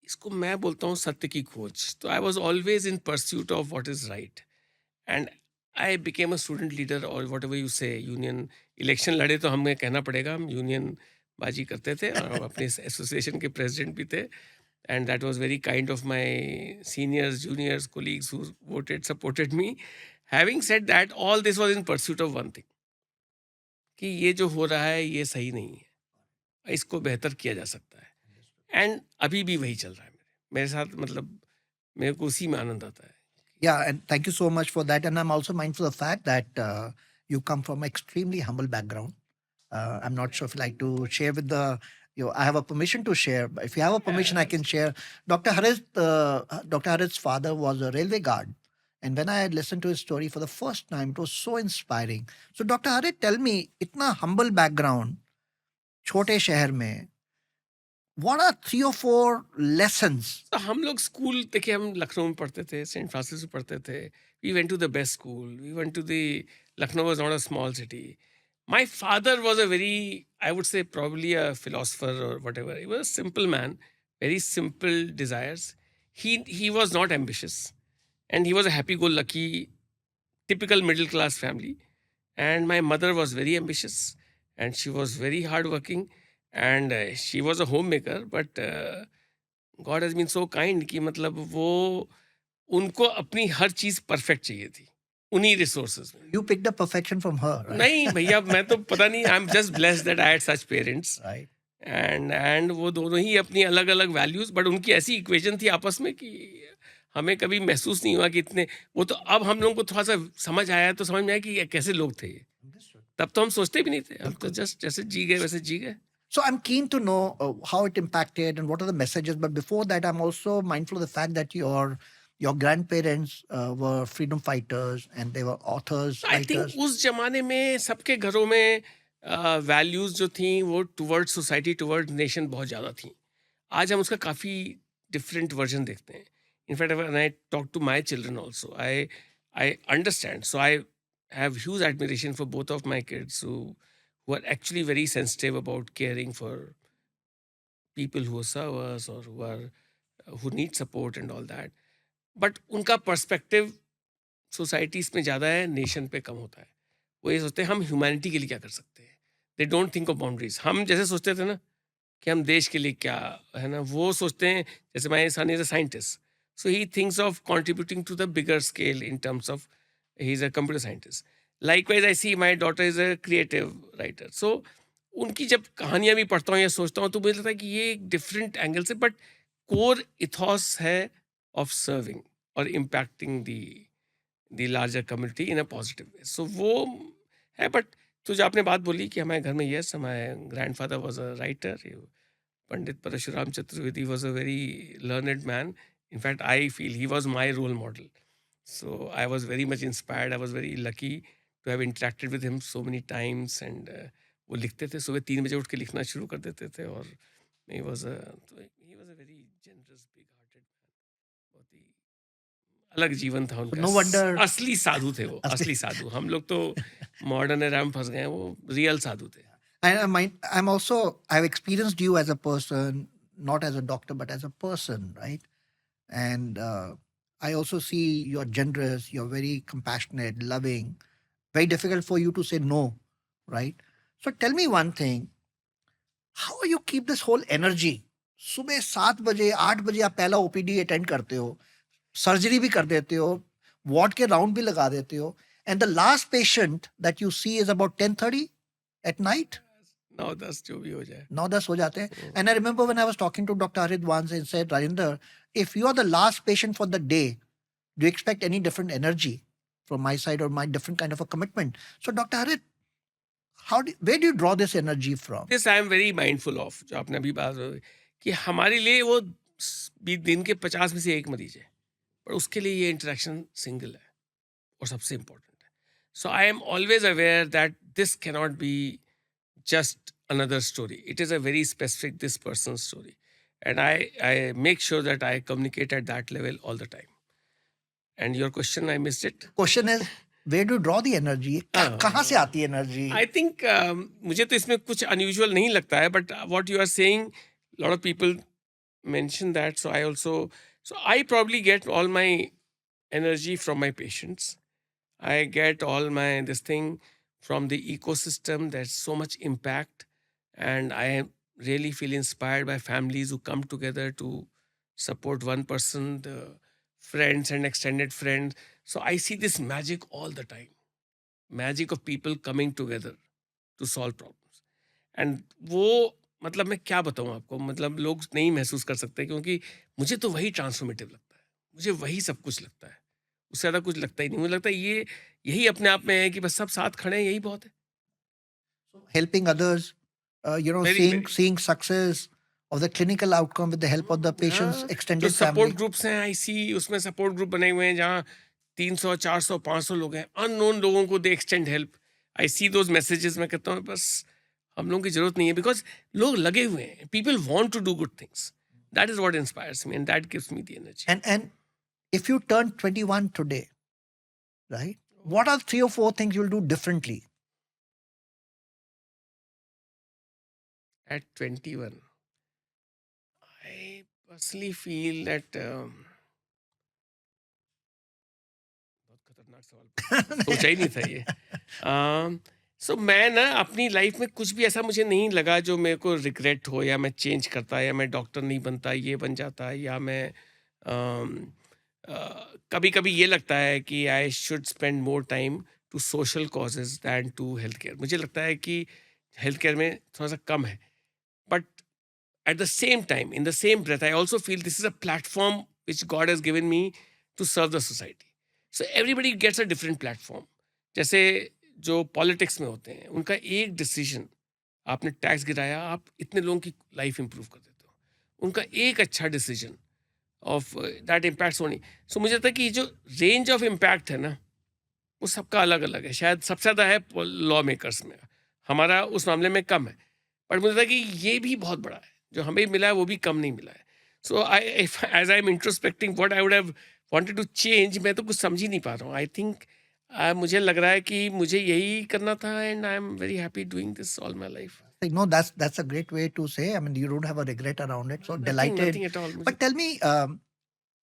इसको मैं बोलता हूँ सत्य की खोज. तो I was always in pursuit of what is right, and I became a student leader और वॉट एवर यू से. यूनियन इलेक्शन लड़े तो हमें कहना पड़ेगा, हम यूनियन बाजी करते थे और हम अपने एसोसिएशन के प्रेसिडेंट भी थे. and that was very kind of my seniors, juniors, colleagues who voted, supported me. Having said that, all this was in pursuit of one thing, कि ये जो हो रहा है ये सही नहीं है, इसको बेहतर किया जा सकता है. एंड अभी भी वही चल रहा है मेरे साथ. मतलब मेरे को उसी में आनंद आता है. Yeah, and thank you so much for that. And I'm also mindful of the fact that you come from an extremely humble background. I'm not sure if you like to share with the. I have a permission to share. But if you have a permission, I can share. Dr. Harit's father was a railway guard, and when I had listened to his story for the first time, it was so inspiring. So, Dr. Harit, tell me, itna humble background, छोटे शहर में, what are 3 or 4 lessons? तो हम लोग school देखिए, हम लखनऊ में पढ़ते थे, सेंट फ्रांसिस में पढ़ते थे. We went to the best school. We went to the Lucknow was not a small city. My father was a very, I would say, probably a philosopher or whatever. He was a simple man, very simple desires. He was not ambitious, and he was a happy-go-lucky, typical middle-class family. And my mother was very ambitious, and she was very hardworking, and she was a homemaker. But God has been so kind कि मतलब वो उनको अपनी हर चीज़ perfect चाहिए थी उन्हीं resources में. You picked up perfection from her, right? नहीं भैया, मैं तो पता नहीं, I am just blessed that I had such parents. Right. And वो दोनों ही अपनी अलग अलग वैल्यूज, बट उनकी ऐसी इक्वेशन थी आपस में कि हमें कभी महसूस नहीं हुआ कि इतने. वो तो अब हम लोगों को थोड़ा सा समझ आया तो समझ में आया कि ये कैसे लोग थे ये. तब तो हम सोचते भी नहीं थे, हम तो जस्ट जैसे जी गए वैसे जी गए. So I'm keen to know how it impacted and what are the messages. But before that, I'm also mindful of the fact that your grandparents were freedom fighters and they were authors, I think writers. उस जमाने में सबके घरों में values जो थी वो toward society, toward nation बहुत ज़्यादा थी. आज हम उसका काफ़ी डिफरेंट वर्जन देखते हैं. In fact when I talk to my children also, I understand. So I have huge admiration for both of my kids who are actually very sensitive about caring for people who serve us or who need support and all that. But उनका perspective societies में ज़्यादा है, nation पे कम होता है. वो ये सोचते हैं हम ह्यूमैनिटी के लिए क्या कर सकते हैं. They don't think of boundaries. हम जैसे सोचते थे ना कि हम देश के लिए क्या है ना, वो सोचते हैं. जैसे my son is a scientist, so he thinks of contributing to the bigger scale in terms of he is a computer scientist. Likewise I see my daughter is a creative writer. So उनकी जब कहानियाँ भी पढ़ता हूँ या सोचता हूँ तो मुझे लगता है कि ये एक डिफरेंट एंगल से, बट कोर इथॉस है ऑफ सर्विंग और impacting the larger community in a positive way. So वो है. बट तो जो आपने बात बोली कि हमारे घर में, यस, हमारे grandfather was a writer. Pandit Parshuram Chaturvedi was a very learned man. In fact I feel he was my role model. So I was very much inspired. I was very lucky to have interacted with him so many times. And वो लिखते थे, सुबह 3 बजे उठ के लिखना शुरू कर देते थे. और he was a very generous, big hearted man. बहुत ही अलग जीवन था उनका. No wonder- असली साधु थे वो, असली साधु. हम लोग तो मॉडर्न एरा में फंस गए हैं, वो रियल साधु थे. And I've experienced you as a person, not as a doctor, but as a person, right? And I also see you're generous, you're very compassionate, loving, very difficult for you to say no, right? So tell me one thing, how you keep this whole energy? सुबह 7 बजे 8 बजे आप पहला OPD attend करते हो, surgery भी कर देते हो, वार्ड के राउंड भी लगा देते हो, and the last patient that you see is about 10:30 at night. 9-10 जो भी हो जाए. 9-10 हो जाते हैं. And I remember when I was talking to Dr. Harit once and said, Rajinder, if you are the last patient for the day, do you expect any different energy from my side or my different kind of a commitment? So Dr. Harit, where do you draw this energy from? This I am very mindful of. जो आपने अभी बात हुई कि हमारे लिए वो दिन के 50 में से एक मरीज है, पर उसके लिए ये इंटरेक्शन सिंगल है और सबसे इम्पोर्टेंट है. So I am always aware that this cannot be just another story. It is a very specific this person's story. And I make sure that I communicate at that level all the time. And your question, I missed it. Question is, where do you draw the energy? कहाँ से आती है energy? I think मुझे तो इसमें कुछ unusual नहीं लगता है, but what you are saying, a lot of people mention that. So I probably get all my energy from my patients. I get all my this thing from the ecosystem. There's so much impact, and I really feel inspired by families who come together to support one person, the friends and extended friends. So I see this magic all the time. Magic of people coming together to solve problems. And वो मतलब मैं क्या बताऊँ आपको, मतलब लोग नहीं महसूस कर सकते, क्योंकि मुझे तो वही ट्रांसफॉर्मेटिव लगता है, मुझे वही सब कुछ लगता है, उससे ज़्यादा कुछ लगता ही नहीं। मुझे लगता है ये यही अपने आप में है कि बस सब साथ खड़े हैं, यही बहुत है। Helping others, Very, seeing very. seeing success of the clinical outcome with the help of the patient's हाँ, जो extended सपोर्ट family. ग्रुप्स हैं आई सी, उसमें सपोर्ट ग्रुप बने हुए हैं जहाँ 300 400 500 लोग हैं, अननोन लोगों को दे extend help. I C those messages. मैं कहता हूँ बस हम लोगों की जरूरत नहीं है, बिकॉज लोग लगे हुए हैं, people want to do good things. That is what inspires me and that gives me the energy. And if you turn 21 today, right? What are 3 or 4 things you'll do differently? At 21, I personally feel that बहुत खतरनाक सवाल सोचा ही नहीं था ये। सो मैं ना अपनी लाइफ में कुछ भी ऐसा मुझे नहीं लगा जो मेरे को रिग्रेट हो, या मैं चेंज करता, या मैं डॉक्टर नहीं बनता ये बन जाता, या मैं कभी कभी ये लगता है कि I should spend more time to social causes than to health care. मुझे लगता है कि हेल्थ केयर में थोड़ा सा कम है, but at the same time, in the same breath, I also feel this is a platform which God has given me to serve the society. So everybody gets a different platform. जैसे जो politics में होते हैं, उनका एक decision, आपने tax गिराया, आप इतने लोगों की लाइफ इंप्रूव कर देते हो। उनका एक अच्छा डिसीजन ऑफ दैट इम्पैक्ट्स होनी। सो मुझे लगता है कि जो रेंज ऑफ इम्पैक्ट है ना, वो सबका अलग अलग है। शायद सबसे ज़्यादा है लॉ मेकर्स में, हमारा उस मामले में कम है, बट मुझे लगता है कि ये भी बहुत बड़ा है, जो हमें मिला है वो भी कम नहीं मिला है। So I as I am introspecting what I would have wanted to change, मैं तो कुछ समझ ही नहीं पा रहा हूँ। आई थिंक मुझे लग रहा है कि मुझे यही करना था, and I am very happy doing this all my life. No, that's a great way to say. I mean, you don't have a regret around it. So delighted. Nothing at all. But tell me,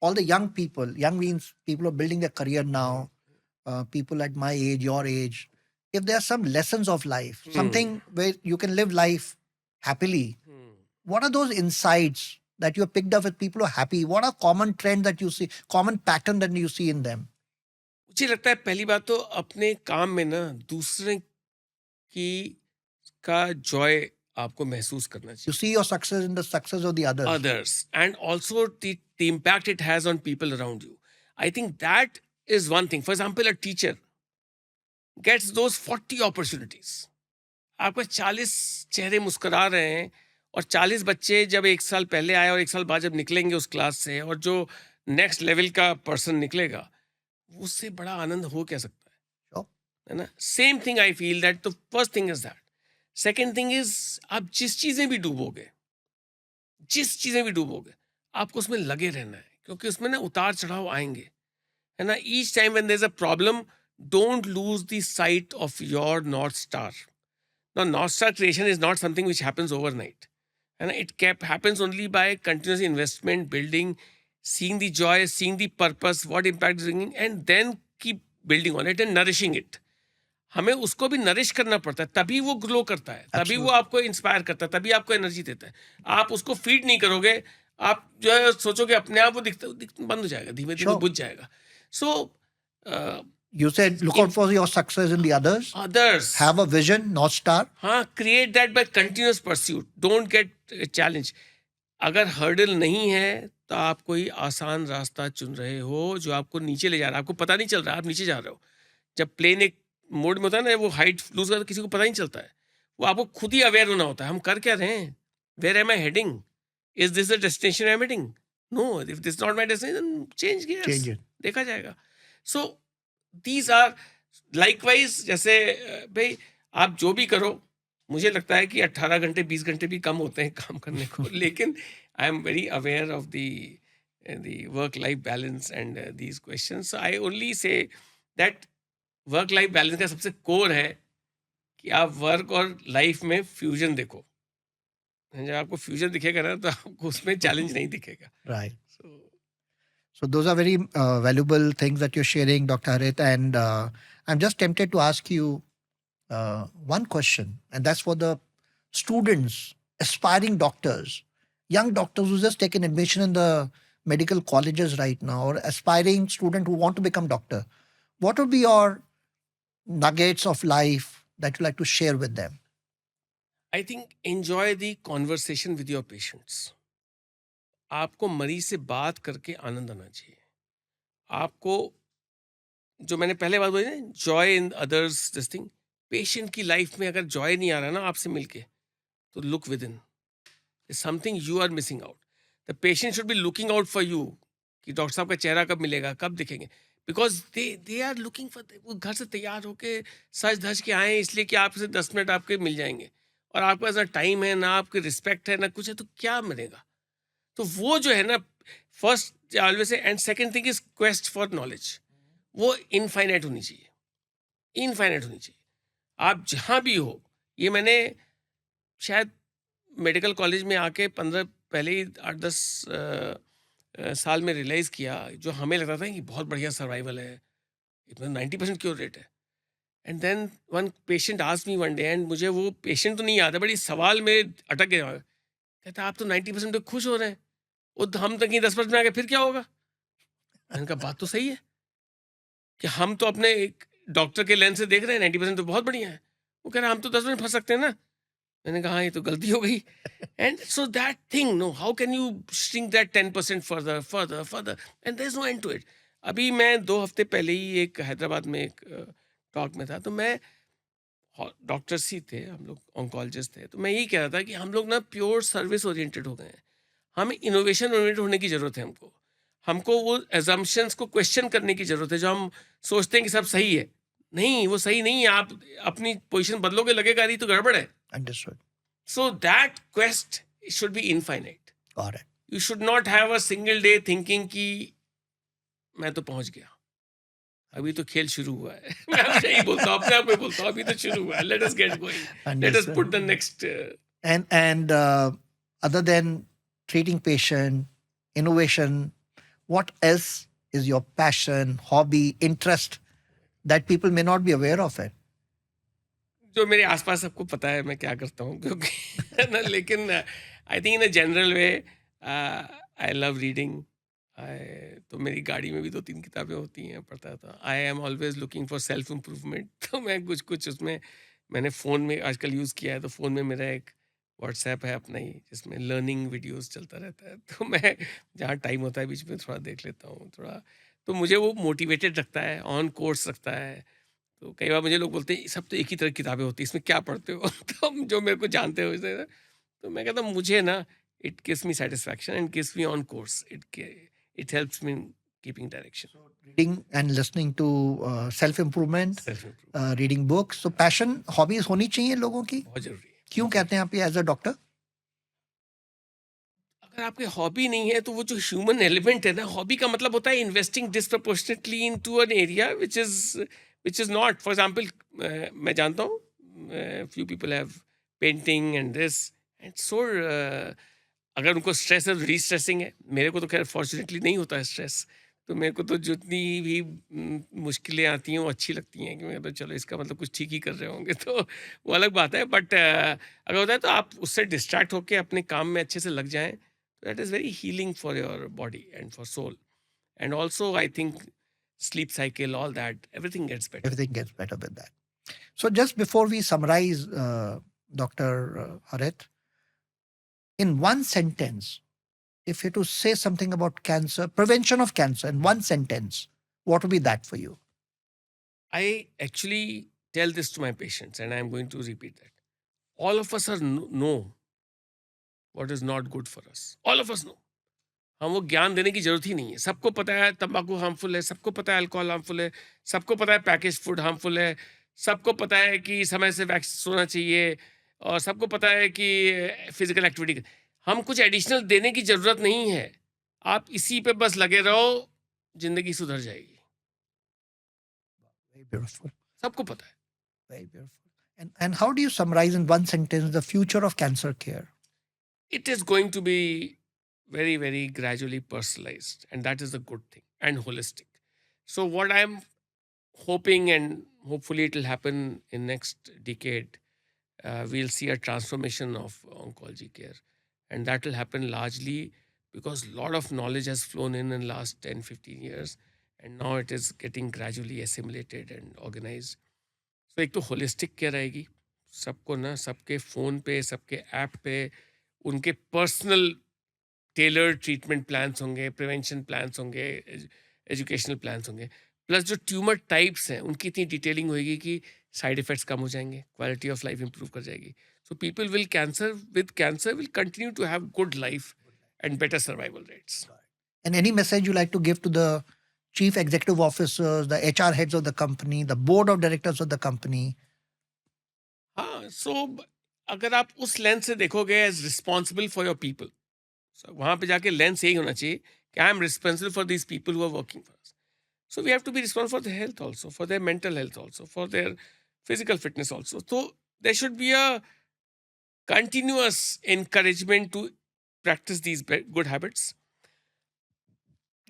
all the young people, young means people are building their career now, people at my age, your age, if there are some lessons of life, something where you can live life happily, what are those insights that you have picked up with people who are happy? What are common trends that you see, common pattern that you see in them? मुझे लगता है पहली बात तो अपने काम में ना दूसरे की का जॉय आपको महसूस करना चाहिए। You see your success in the success of the others. Others, and also the impact it has on people around you. I think that is one thing. For example, a teacher gets those 40 opportunities. आपके 40 चेहरे मुस्कुरा रहे हैं, और 40 बच्चे जब एक साल पहले आए और एक साल बाद जब निकलेंगे उस क्लास से, और जो नेक्स्ट लेवल का पर्सन निकलेगा, उससे बड़ा आनंद हो क्या सकता है? Sure. है ना? Same thing I feel that the first thing is that. Second thing is, आप जिस चीज़ें भी डूबोगे, आपको उसमें लगे रहना है, क्योंकि उसमें ना उतार चढ़ाव आएंगे, है ना? Each time when there is a problem, don't lose the sight of your north star. Now, North Star creation is not something which happens overnight. And it happens only by continuous investment, building, seeing the joy, seeing the purpose, what impact is bringing, and then keep building on it and nourishing it. हमें उसको भी nourish करना पड़ता है, तभी वो glow करता है, तभी वो आपको इंस्पायर करता है, तभी आपको एनर्जी देता है। आप उसको फीड नहीं करोगे, आप जो है सोचोगे अपने आप वो बंद हो जाएगा, धीमे धीमे बुझ जाएगा। सो you said look out for your success in the others. Have a vision, North Star. हाँ, create that by continuous pursuit. Don't get challenged. अगर हर्डल नहीं है तो आप कोई आसान रास्ता चुन रहे हो जो आपको नीचे ले जा रहा है, आपको पता नहीं चल रहा है आप नीचे जा रहे हो। जब प्लेन एक मोड में होता है ना, वो हाइट लूज करता है, किसी को पता नहीं चलता है, वो आपको खुद ही अवेयर होना होता है, हम कर क्या रहे हैं, where am I heading, is this the destination I am heading, no, if this not my destination, change gears, देखा जाएगा। सो दीज आर लाइकवाइज, जैसे भाई आप जो भी करो, मुझे लगता है कि 18 घंटे 20 घंटे भी कम होते हैं काम करने को, लेकिन आई am very aware of the work life balance and these questions. I only say that work life balance का सबसे कोर है कि आप वर्क और लाइफ में फ्यूजन देखो। जब आपको फ्यूजन दिखेगा ना, तो आपको उसमें चैलेंज नहीं दिखेगा। Right. So those are very valuable things that you're sharing, Dr. Harit. And I'm just tempted to ask you one question, and that's for the students, aspiring doctors, young doctors who just taken admission in the medical colleges right now, or aspiring student who want to become doctor, what would be your nuggets of life that you like to share with them? I think enjoy the conversation with your patients. आपको मरीज से बात करके आनंद आना चाहिए. आपको जो मैंने पहले बात बोली ना, joy in others, this thing. Patient की लाइफ में अगर जॉय नहीं आ रहा ना आपसे मिलके, तो look within. Something you are missing out. The patient should be looking out for you कि डॉक्टर साहब का चेहरा कब मिलेगा, कब दिखेंगे. Because they are looking for, वो घर से तैयार होके सज धज के आए इसलिए कि आपसे 10 मिनट आपके मिल जाएंगे, और आपके पास ना टाइम है, ना आपकी रिस्पेक्ट है, ना कुछ है, तो क्या मिलेगा. तो वो जो है ना, first always, and second thing is quest for knowledge. वो इनफाइनाइट होनी चाहिए, इनफाइनाइट होनी चाहिए. आप जहाँ भी हो, ये मैंने शायद मेडिकल कॉलेज में आके 15 पहले ही 8-10 साल में रियलाइज़ किया. जो हमें लगता था कि बहुत बढ़िया सर्वाइवल है, इतना 90% क्योर रेट है. And then one patient asked me one day, and मुझे वो पेशेंट तो नहीं याद है, बट इस सवाल में अटक गया. कहता आप तो 90% पे खुश हो रहे हैं, वो तो हम तक ही 10% में आ गए, फिर क्या होगा. मैंने कहा बात तो सही है कि हम तो अपने एक डॉक्टर के लेंस से देख रहे हैं 90% तो बहुत बढ़िया है. वो कह रहा हम तो 10% फंस सकते हैं ना. मैंने कहा हाँ, ये तो गलती हो गई. And so that thing, no, how can you string that 10% further further further, and there is no end to it. अभी मैं 2 हफ्ते पहले ही एक हैदराबाद में एक टॉक में था, तो मैं, डॉक्टर्स ही थे हम लोग, ऑन्कोलॉजिस्ट थे, तो मैं यही कह रहा था कि हम लोग ना प्योर सर्विस ओरिएंटेड हो गए हैं. हमें इनोवेशन ओरिएंटेड होने की ज़रूरत है. हमको वो एजम्पशंस को क्वेश्चन करने की ज़रूरत है. जो हम सोचते हैं कि सब सही है, नहीं, वो सही नहीं है. आप अपनी पोजीशन बदलोगे, लगेगा नहीं तो गड़बड़ है. Understood. So that quest should be infinite. Got it. You should not have a single day thinking कि मैं तो पहुंच गया, अभी तो खेल शुरू हुआ है. मैं हमेशा यही बोलता हूँ, अपने आप में बोलता हूँ, अभी तो शुरू हुआ है. Let us get going. Let us put the next. And other than treating patient, innovation, what else is your passion, hobby, interest that people may not be aware of it? जो मेरे आसपास सबको पता है मैं क्या करता हूँ, क्योंकि है ना. लेकिन I think in a general way I love reading. तो मेरी गाड़ी में भी 2-3 किताबें होती हैं, पढ़ता था. आई am always looking for self improvement. तो मैं कुछ उसमें, मैंने फ़ोन में आजकल यूज़ किया है, तो फ़ोन में मेरा एक व्हाट्सएप है अपना ही, जिसमें लर्निंग वीडियोस चलता रहता है. तो मैं जहाँ टाइम होता है बीच में थोड़ा देख लेता हूँ थोड़ा. तो मुझे वो मोटिवेटेड रखता है, ऑन कोर्स रखता है. तो कई बार मुझे लोग बोलते हैं सब तो एक ही तरह की किताबें होती हैं, इसमें क्या पढ़ते हो. तो हम जो मेरे को जानते हो इसे, तो मैं कहता हूँ मुझे ना, it gives me satisfaction and gives me on course. It helps me keeping direction. Reading and listening to self improvement, self improve reading books. So passion, hobbies होनी चाहिए लोगों की. बहुत जरूरी है. क्यों कहते हैं आप ये एज अ डॉक्टर? अगर आपके हॉबी नहीं है, तो वो जो ह्यूमन एलिमेंट है ना, हॉबी का मतलब होता है investing disproportionately into an area which is not, for example, मैं जानता हूँ few people have painting and this and so, अगर उनको स्ट्रेस है तो रीस्ट्रेसिंग है. मेरे को तो खैर फॉर्चुनेटली नहीं होता है स्ट्रेस. तो मेरे को तो जितनी भी मुश्किलें आती हैं वो अच्छी लगती हैं, कि मैं तो चलो इसका मतलब कुछ ठीक ही कर रहे होंगे. तो वो अलग बात है. बट अगर होता है तो आप उससे डिस्ट्रैक्ट होकर अपने काम में अच्छे से लग जाएं, that is very healing for your body and for soul. And also I think sleep cycle, all that, everything gets better. Everything gets better with that. So just before we summarize, Dr. Harit, in one sentence, if you to say something about cancer, prevention of cancer in one sentence, what would be that for you? I actually tell this to my patients and I'm going to repeat that. All of us are know what is not good for us. All of us know. हम वो ज्ञान देने की जरूरत ही नहीं है. सबको पता है तंबाकू हार्मफुल है, सबको पता है अल्कोहल हार्मफुल है, सबको पता है पैकेज फूड हार्मफुल है, सबको पता है कि समय से वैक्सीन सोना चाहिए, और सबको पता है कि फिजिकल एक्टिविटी. हम कुछ एडिशनल देने की ज़रूरत नहीं है. आप इसी पे बस लगे रहो, जिंदगी सुधर जाएगी. Very beautiful. सबको पता है. Very beautiful. And how do you summarize in one sentence the future of cancer care? It is going to be very, very gradually personalized, and that is the good thing, and holistic. So what I am hoping, and hopefully it will happen in next decade, we'll see a transformation of oncology care, and that will happen largely because a lot of knowledge has flown in last 10, 15 years, and now it is getting gradually assimilated and organized. So एक तो holistic care आएगी, सबको ना सबके phone पे, सबके app पे उनके पर्सनल टेलर्ड ट्रीटमेंट प्लान्स होंगे, प्रिवेंशन प्लान्स होंगे, एजुकेशनल प्लान्स होंगे, प्लस जो ट्यूमर टाइप्स हैं उनकी इतनी डिटेलिंग होगी कि साइड इफ़ेक्ट्स कम हो जाएंगे, क्वालिटी ऑफ लाइफ इंप्रूव कर जाएगी. So people will cancer will continue to have good life and better survival rates. And any message you like to give to the chief executive officers, the HR heads of the company, the board of directors of the company? हाँ, so अगर आप उस lens से देखोगे as responsible for your people, वहाँ पे जाके lens यही होना चाहिए कि I am responsible for these people who are working for us. So we have to be responsible for their health also, for their mental health also, for their physical fitness also. So there should be a continuous encouragement to practice these good habits.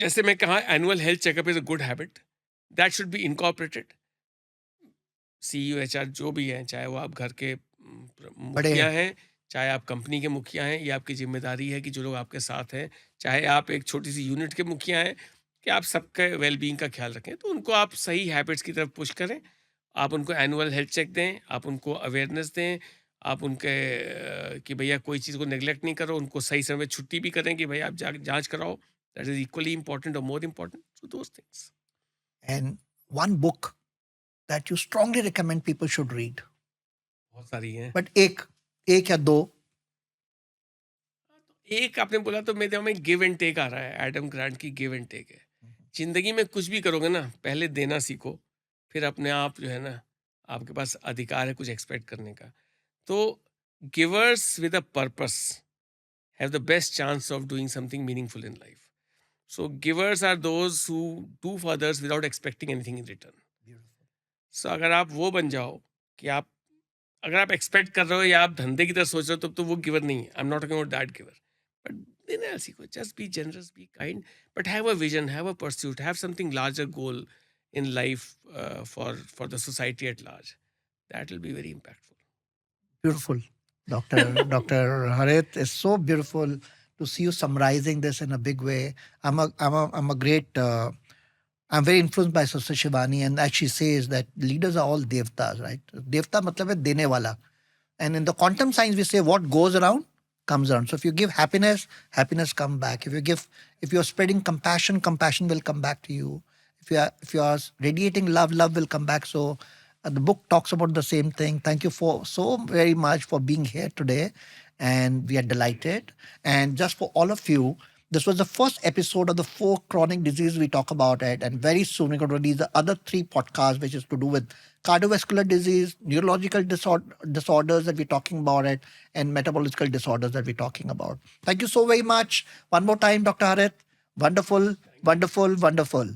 जैसे मैं कहा annual health checkup is a good habit. That should be incorporated. CEO, HR जो भी हैं, चाहे वो आप घर के मुखिया हैं, चाहे आप कंपनी के मुखिया हैं, ये आपकी जिम्मेदारी है कि जो लोग आपके साथ हैं, चाहे आप एक छोटी सी यूनिट के मुखिया हैं, कि आप सबके वेलबींग का ख्याल रखें. तो उनको आप सही हैबिट्स की तरफ पुश करें, आप उनको एनुअल हेल्थ चेक दें, आप उनको अवेयरनेस दें, आप उनके कि भैया कोई चीज़ को नेग्लेक्ट नहीं करो, उनको सही समय छुट्टी भी करें कि भाई आप जांच कराओ. दैट इज इक्वली इंपॉर्टेंट और more important. So those things. And one book that you strongly recommend people should read. बहुत सारी हैं. But एक या दो. एक आपने बोला तो मेरे दिमाग में गिव एंड टेक आ रहा है. एडम ग्रांट की गिव एंड टेक है. जिंदगी में कुछ भी करोगे ना, पहले देना सीखो, फिर अपने आप जो है ना, आपके पास अधिकार है कुछ एक्सपेक्ट करने का. तो givers with a purpose have the best chance of doing something meaningful in life. So givers are those who do for others without expecting anything in return. So अगर आप वो बन जाओ कि आप अगर आप एक्सपेक्ट कर रहे हो या आप धंधे की तरफ सोच रहे हो, तो वो गिवर नहीं है. I am not talking about that giver. But then I'll see, just be generous, be kind, but have a vision, have a pursuit, have something larger goal in life for the society at large. That will be very impactful. Beautiful, Dr. Harit. It's so beautiful to see you summarizing this in a big way. I'm a great. I'm very influenced by Sister Shivani, and as she says that leaders are all devtas, right? Devta matlab hai dene wala, and in the quantum science we say what goes around comes around. So if you give happiness, happiness come back. If you're spreading compassion, compassion will come back to you. If you are radiating love, love will come back. So the book talks about the same thing. Thank you for so very much for being here today, and we are delighted. And just for all of you, this was the first episode of the 4 chronic diseases we talk about it. And very soon we're going to release the other 3 podcasts, which is to do with cardiovascular disease, neurological disorders that we're talking about it, and metabolical disorders that we're talking about. Thank you so very much. One more time, Dr. Harit. Wonderful, wonderful, wonderful.